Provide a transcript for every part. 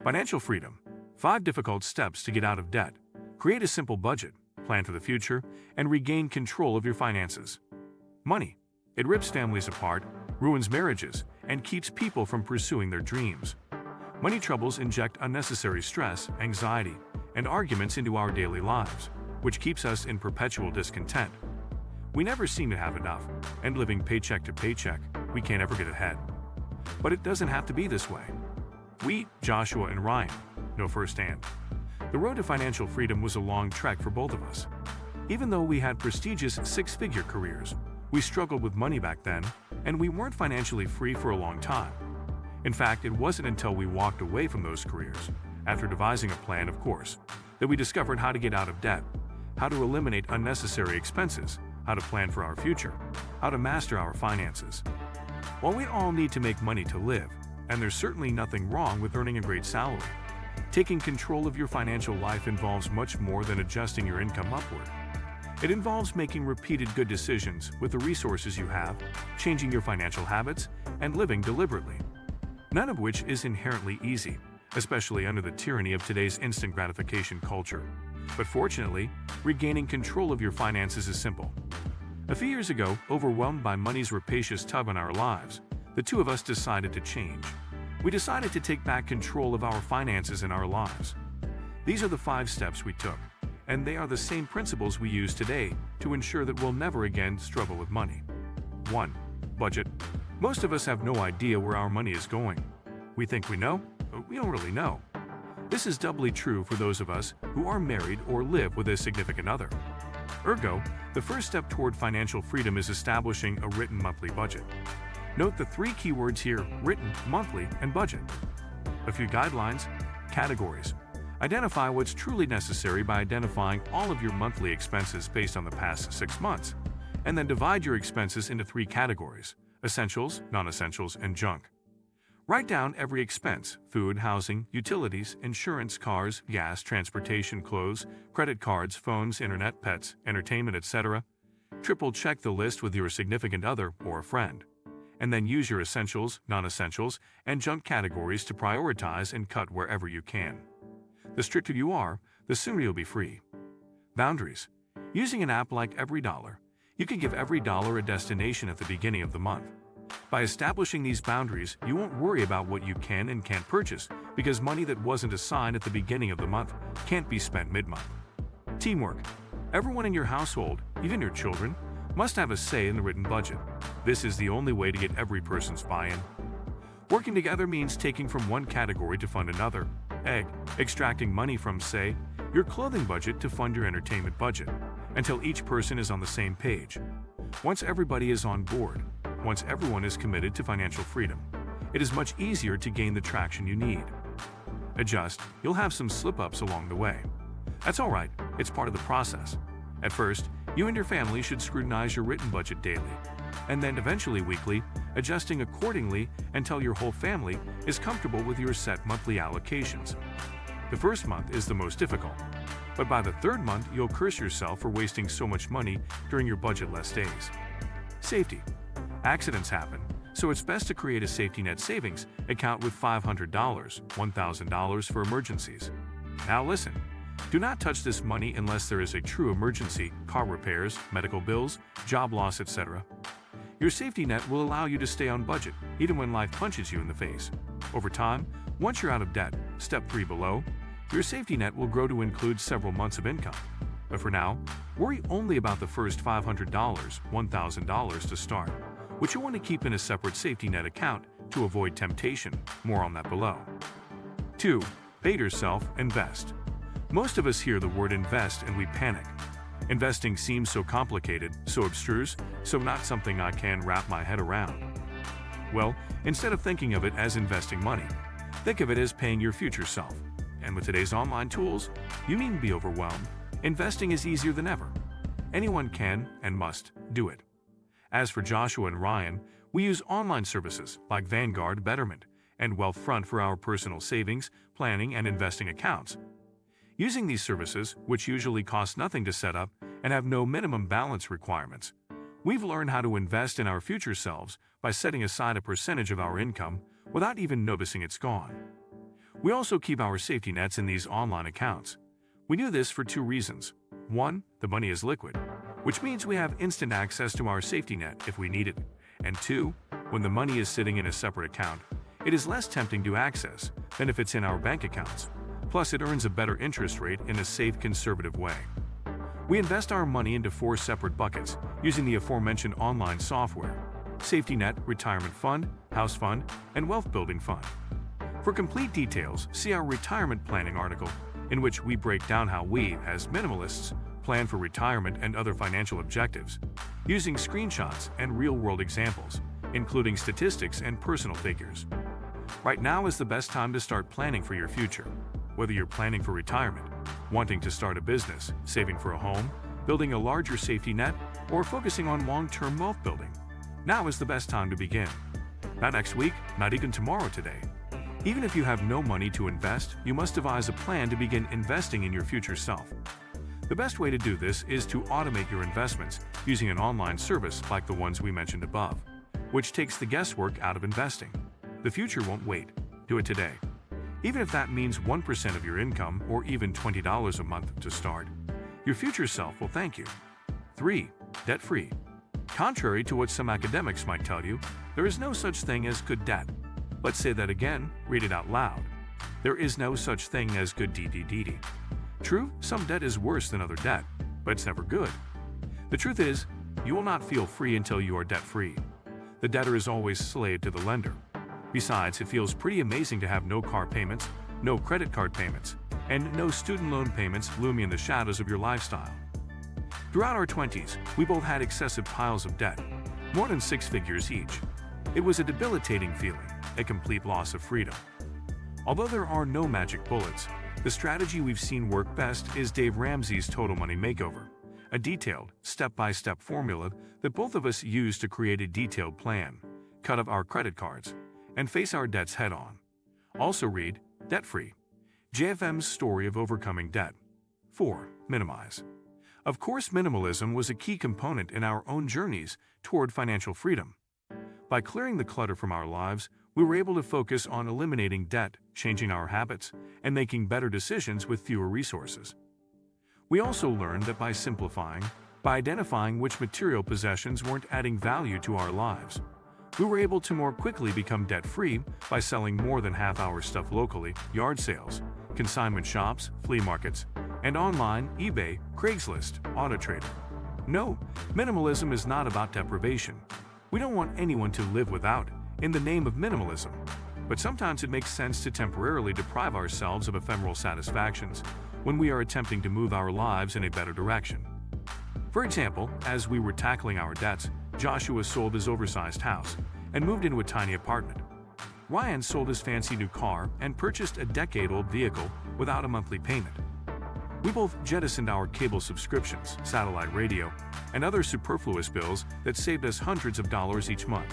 Financial freedom. 5 difficult steps to get out of debt. Create a simple budget, plan for the future, and regain control of your finances. Money. It rips families apart, ruins marriages, and keeps people from pursuing their dreams. Money troubles inject unnecessary stress, anxiety, and arguments into our daily lives, which keeps us in perpetual discontent. We never seem to have enough, and living paycheck to paycheck, we can't ever get ahead. But it doesn't have to be this way. We, Joshua and Ryan, know firsthand. The road to financial freedom was a long trek for both of us. Even though we had prestigious six-figure careers, we struggled with money back then, and we weren't financially free for a long time. In fact, it wasn't until we walked away from those careers, after devising a plan, of course, that we discovered how to get out of debt, how to eliminate unnecessary expenses, how to plan for our future, how to master our finances. While we all need to make money to live, and there's certainly nothing wrong with earning a great salary, taking control of your financial life involves much more than adjusting your income upward. It involves making repeated good decisions with the resources you have, changing your financial habits, and living deliberately. None of which is inherently easy, especially under the tyranny of today's instant gratification culture. But fortunately, regaining control of your finances is simple. A few years ago, overwhelmed by money's rapacious tug on our lives, the two of us decided to change. We decided to take back control of our finances and our lives. These are the 5 steps we took, and they are the same principles we use today to ensure that we'll never again struggle with money. 1. Budget. Most of us have no idea where our money is going. We think we know, but we don't really know. This is doubly true for those of us who are married or live with a significant other. Ergo, the first step toward financial freedom is establishing a written monthly budget. Note the 3 keywords here: written, monthly, and budget. A few guidelines. Categories. Identify what's truly necessary by identifying all of your monthly expenses based on the past 6 months, and then divide your expenses into 3 categories: essentials, non-essentials, and junk. Write down every expense: food, housing, utilities, insurance, cars, gas, transportation, clothes, credit cards, phones, internet, pets, entertainment, etc. Triple check the list with your significant other or a friend, and then use your essentials, non-essentials, and junk categories to prioritize and cut wherever you can. The stricter you are, the sooner you'll be free. Boundaries. Using an app like EveryDollar, you can give every dollar a destination at the beginning of the month. By establishing these boundaries, you won't worry about what you can and can't purchase, because money that wasn't assigned at the beginning of the month can't be spent mid-month. Teamwork. Everyone in your household, even your children, must have a say in the written budget. This is the only way to get every person's buy-in. Working together means taking from one category to fund another. Extracting money from, say, your clothing budget to fund your entertainment budget, until each person is on the same page. Once everybody is on board, once everyone is committed to financial freedom, it is much easier to gain the traction you need. Adjust. You'll have some slip-ups along the way. That's all right, it's part of the process. At first, you and your family should scrutinize your written budget daily, and then eventually weekly, adjusting accordingly until your whole family is comfortable with your set monthly allocations. The first month is the most difficult, but by the 3rd month you'll curse yourself for wasting so much money during your budget-less days. Safety. Accidents happen, so it's best to create a safety net savings account with $500, $1,000 for emergencies. Now listen. Do not touch this money unless there is a true emergency: car repairs, medical bills, job loss, etc. Your safety net will allow you to stay on budget, even when life punches you in the face. Over time, once you're out of debt, step 3 below, your safety net will grow to include several months of income. But for now, worry only about the first $500, $1,000 to start, which you'll want to keep in a separate safety net account to avoid temptation. More on that below. 2. Pay yourself. Invest. Most of us hear the word invest and we panic. Investing seems so complicated, so abstruse, so not something I can wrap my head around. Well, instead of thinking of it as investing money, think of it as paying your future self. And with today's online tools, you needn't be overwhelmed. Investing is easier than ever. Anyone can and must do it. As for Joshua and Ryan, we use online services like Vanguard, Betterment, and Wealthfront for our personal savings, planning, and investing accounts. Using these services, which usually cost nothing to set up and have no minimum balance requirements, we've learned how to invest in our future selves by setting aside a percentage of our income without even noticing it's gone. We also keep our safety nets in these online accounts. We do this for two reasons. One, the money is liquid, which means we have instant access to our safety net if we need it. And two, when the money is sitting in a separate account, it is less tempting to access than if it's in our bank accounts. Plus, it earns a better interest rate in a safe, conservative way. We invest our money into 4 separate buckets using the aforementioned online software: safety net, retirement fund, house fund, and wealth building fund. For complete details, see our retirement planning article, in which we break down how we, as minimalists, plan for retirement and other financial objectives, using screenshots and real-world examples, including statistics and personal figures. Right now is the best time to start planning for your future. Whether you're planning for retirement, wanting to start a business, saving for a home, building a larger safety net, or focusing on long-term wealth building, now is the best time to begin. Not next week, not even tomorrow today. Even if you have no money to invest, you must devise a plan to begin investing in your future self. The best way to do this is to automate your investments using an online service like the ones we mentioned above, which takes the guesswork out of investing. The future won't wait. Do it today. Even if that means 1% of your income or even $20 a month to start, your future self will thank you. 3. Debt-free. Contrary to what some academics might tell you, there is no such thing as good debt. Let's say that again, read it out loud. There is no such thing as good DDDD. True, some debt is worse than other debt, but it's never good. The truth is, you will not feel free until you are debt-free. The debtor is always slave to the lender. Besides, it feels pretty amazing to have no car payments, no credit card payments, and no student loan payments looming in the shadows of your lifestyle. Throughout our 20s, we both had excessive piles of debt, more than 6 figures each. It was a debilitating feeling, a complete loss of freedom. Although there are no magic bullets, the strategy we've seen work best is Dave Ramsey's Total Money Makeover, a detailed, step-by-step formula that both of us use to create a detailed plan, cut up our credit cards, and face our debts head-on. Also read Debt-Free, JFM's Story of Overcoming Debt. 4. Minimize. Of course, minimalism was a key component in our own journeys toward financial freedom. By clearing the clutter from our lives, we were able to focus on eliminating debt, changing our habits, and making better decisions with fewer resources. We also learned that by simplifying, by identifying which material possessions weren't adding value to our lives, we were able to more quickly become debt-free by selling more than half our stuff locally, yard sales, consignment shops, flea markets, and online, eBay, Craigslist, AutoTrader. No, minimalism is not about deprivation. We don't want anyone to live without, in the name of minimalism. But sometimes it makes sense to temporarily deprive ourselves of ephemeral satisfactions when we are attempting to move our lives in a better direction. For example, as we were tackling our debts, Joshua sold his oversized house and moved into a tiny apartment. Ryan sold his fancy new car and purchased a decade-old vehicle without a monthly payment. We both jettisoned our cable subscriptions, satellite radio, and other superfluous bills that saved us hundreds of dollars each month.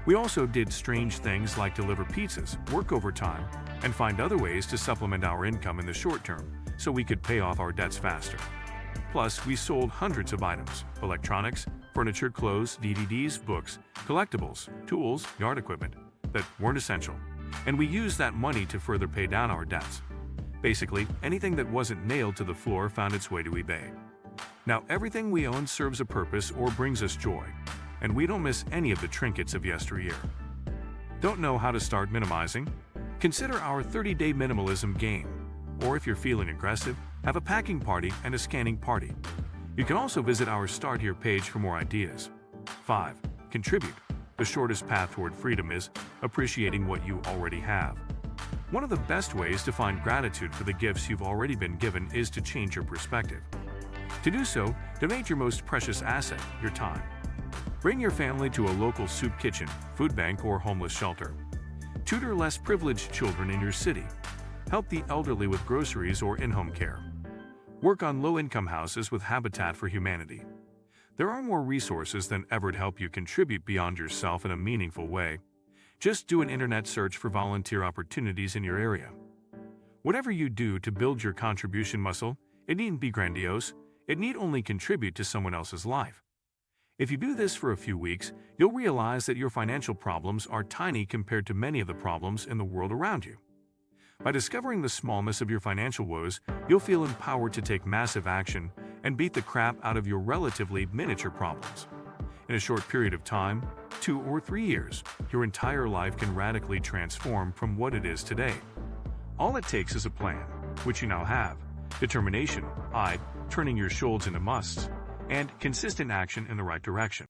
We also did strange things like deliver pizzas, work overtime, and find other ways to supplement our income in the short term so we could pay off our debts faster. Plus, we sold hundreds of items: electronics, furniture, clothes, DVDs, books, collectibles, tools, yard equipment that weren't essential, and we used that money to further pay down our debts. Basically, anything that wasn't nailed to the floor found its way to eBay. Now, everything we own serves a purpose or brings us joy, and we don't miss any of the trinkets of yesteryear. Don't know how to start minimizing? Consider our 30-day minimalism game. Or if you're feeling aggressive, have a packing party and a scanning party. You can also visit our Start Here page for more ideas. 5. Contribute. The shortest path toward freedom is appreciating what you already have. One of the best ways to find gratitude for the gifts you've already been given is to change your perspective. To do so, donate your most precious asset, your time. Bring your family to a local soup kitchen, food bank, or homeless shelter. Tutor less privileged children in your city. Help the elderly with groceries or in-home care. Work on low-income houses with Habitat for Humanity. There are more resources than ever to help you contribute beyond yourself in a meaningful way. Just do an internet search for volunteer opportunities in your area. Whatever you do to build your contribution muscle, it needn't be grandiose, it need only contribute to someone else's life. If you do this for a few weeks, you'll realize that your financial problems are tiny compared to many of the problems in the world around you. By discovering the smallness of your financial woes, you'll feel empowered to take massive action and beat the crap out of your relatively miniature problems. In a short period of time, 2 or 3 years, your entire life can radically transform from what it is today. All it takes is a plan, which you now have, determination, turning your shoulds into musts, and consistent action in the right direction.